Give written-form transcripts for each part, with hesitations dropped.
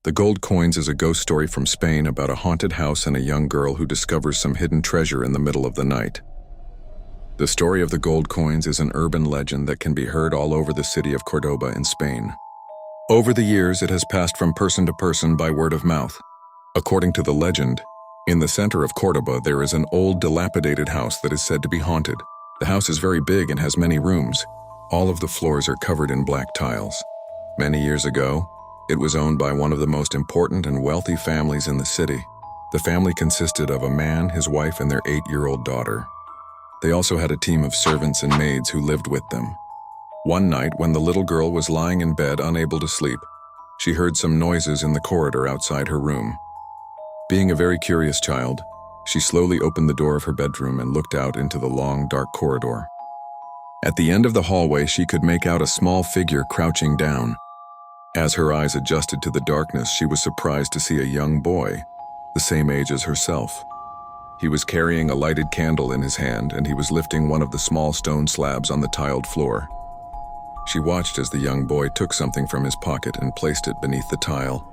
The Gold Coins is a ghost story from Spain about a haunted house and a young girl who discovers some hidden treasure in the middle of the night. The story of the Gold Coins is an urban legend that can be heard all over the city of Córdoba in Spain. Over the years, it has passed from person to person by word of mouth. According to the legend, in the center of Córdoba there is an old dilapidated house that is said to be haunted. The house is very big and has many rooms. All of the floors are covered in black tiles. Many years ago, it was owned by one of the most important and wealthy families in the city. The family consisted of a man, his wife, and their 8-year-old daughter. They also had a team of servants and maids who lived with them. One night, when the little girl was lying in bed unable to sleep, she heard some noises in the corridor outside her room. Being a very curious child, she slowly opened the door of her bedroom and looked out into the long, dark corridor. At the end of the hallway, she could make out a small figure crouching down. As her eyes adjusted to the darkness, she was surprised to see a young boy, the same age as herself. He was carrying a lighted candle in his hand, and he was lifting one of the small stone slabs on the tiled floor. She watched as the young boy took something from his pocket and placed it beneath the tile.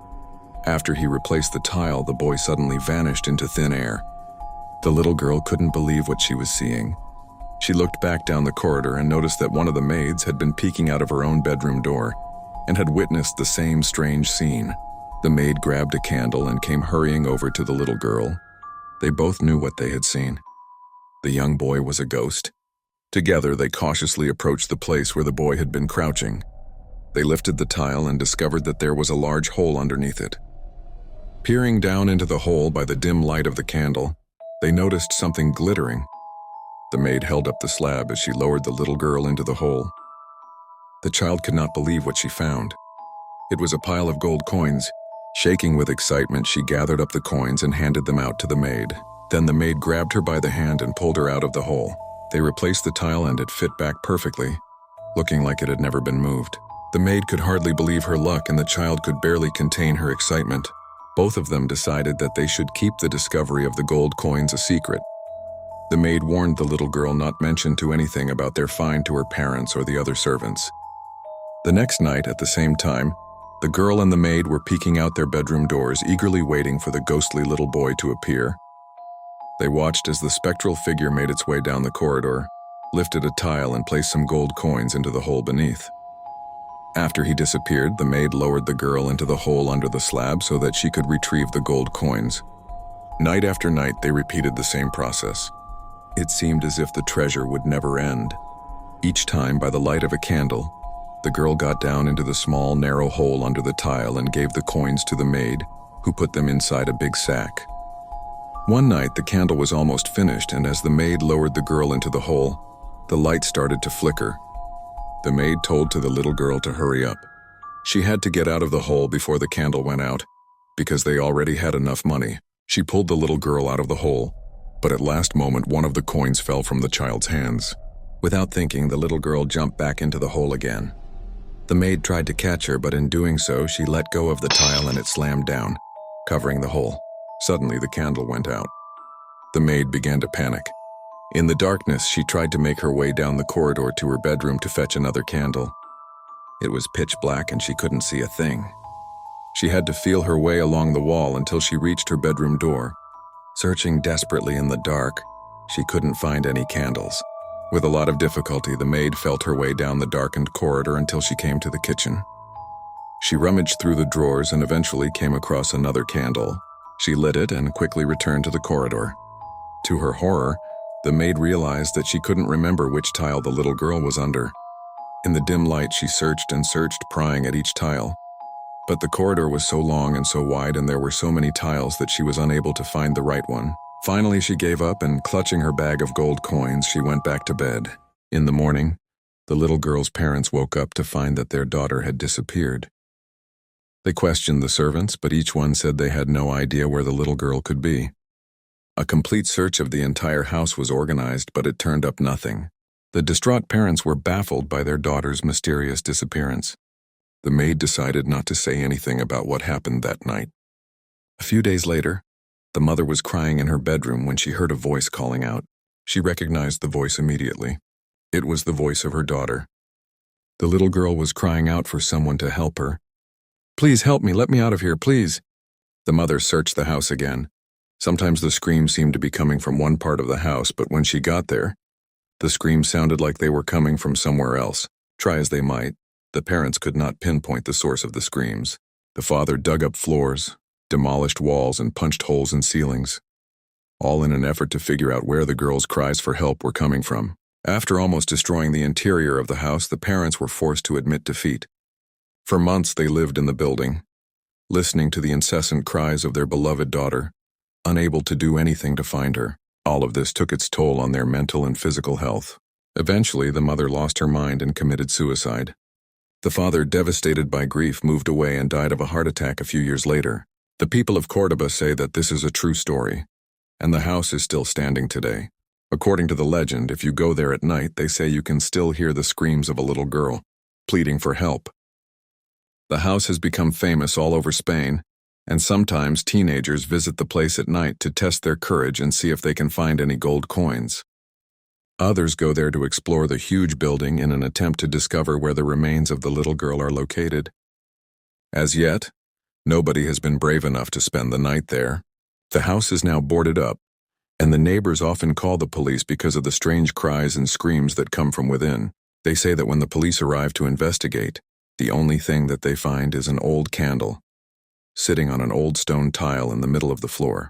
After he replaced the tile, the boy suddenly vanished into thin air. The little girl couldn't believe what she was seeing. She looked back down the corridor and noticed that one of the maids had been peeking out of her own bedroom door and had witnessed the same strange scene. The maid grabbed a candle and came hurrying over to the little girl. They both knew what they had seen. The young boy was a ghost. Together, they cautiously approached the place where the boy had been crouching. They lifted the tile and discovered that there was a large hole underneath it. Peering down into the hole by the dim light of the candle, they noticed something glittering. The maid held up the slab as she lowered the little girl into the hole. The child could not believe what she found. It was a pile of gold coins. Shaking with excitement, she gathered up the coins and handed them out to the maid. Then the maid grabbed her by the hand and pulled her out of the hole. They replaced the tile and it fit back perfectly, looking like it had never been moved. The maid could hardly believe her luck, and the child could barely contain her excitement. Both of them decided that they should keep the discovery of the gold coins a secret. The maid warned the little girl not to mention anything about their find to her parents or the other servants. The next night, at the same time, the girl and the maid were peeking out their bedroom doors, eagerly waiting for the ghostly little boy to appear. They watched as the spectral figure made its way down the corridor, lifted a tile and placed some gold coins into the hole beneath. After he disappeared, the maid lowered the girl into the hole under the slab so that she could retrieve the gold coins. Night after night, they repeated the same process. It seemed as if the treasure would never end. Each time, by the light of a candle, the girl got down into the small, narrow hole under the tile and gave the coins to the maid, who put them inside a big sack. One night, the candle was almost finished, and as the maid lowered the girl into the hole, the light started to flicker. The maid told to the little girl to hurry up. She had to get out of the hole before the candle went out, because they already had enough money. She pulled the little girl out of the hole, but at last moment one of the coins fell from the child's hands. Without thinking, the little girl jumped back into the hole again. The maid tried to catch her, but in doing so, she let go of the tile and it slammed down, covering the hole. Suddenly, the candle went out. The maid began to panic. In the darkness, she tried to make her way down the corridor to her bedroom to fetch another candle. It was pitch black and she couldn't see a thing. She had to feel her way along the wall until she reached her bedroom door. Searching desperately in the dark, she couldn't find any candles. With a lot of difficulty, the maid felt her way down the darkened corridor until she came to the kitchen. She rummaged through the drawers and eventually came across another candle. She lit it and quickly returned to the corridor. To her horror, the maid realized that she couldn't remember which tile the little girl was under. In the dim light, she searched and searched, prying at each tile. But the corridor was so long and so wide, and there were so many tiles that she was unable to find the right one. Finally, she gave up, and clutching her bag of gold coins, she went back to bed. In the morning, the little girl's parents woke up to find that their daughter had disappeared. They questioned the servants, but each one said they had no idea where the little girl could be. A complete search of the entire house was organized, but it turned up nothing. The distraught parents were baffled by their daughter's mysterious disappearance. The maid decided not to say anything about what happened that night. A few days later, the mother was crying in her bedroom when she heard a voice calling out. She recognized the voice immediately. It was the voice of her daughter. The little girl was crying out for someone to help her. Please help me, let me out of here, please. The mother searched the house again. Sometimes the screams seemed to be coming from one part of the house, but when she got there, the screams sounded like they were coming from somewhere else. Try as they might, the parents could not pinpoint the source of the screams. The father dug up floors, demolished walls, and punched holes in ceilings, all in an effort to figure out where the girls' cries for help were coming from. After almost destroying the interior of the house, the parents were forced to admit defeat. For months they lived in the building, listening to the incessant cries of their beloved daughter, unable to do anything to find her. All of this took its toll on their mental and physical health. Eventually, the mother lost her mind and committed suicide. The father, devastated by grief, moved away and died of a heart attack a few years later. The people of Córdoba say that this is a true story, and the house is still standing today. According to the legend, if you go there at night, they say you can still hear the screams of a little girl, pleading for help. The house has become famous all over Spain, and sometimes teenagers visit the place at night to test their courage and see if they can find any gold coins. Others go there to explore the huge building in an attempt to discover where the remains of the little girl are located. As yet, nobody has been brave enough to spend the night there. The house is now boarded up, and the neighbors often call the police because of the strange cries and screams that come from within. They say that when the police arrive to investigate, the only thing that they find is an old candle, sitting on an old stone tile in the middle of the floor.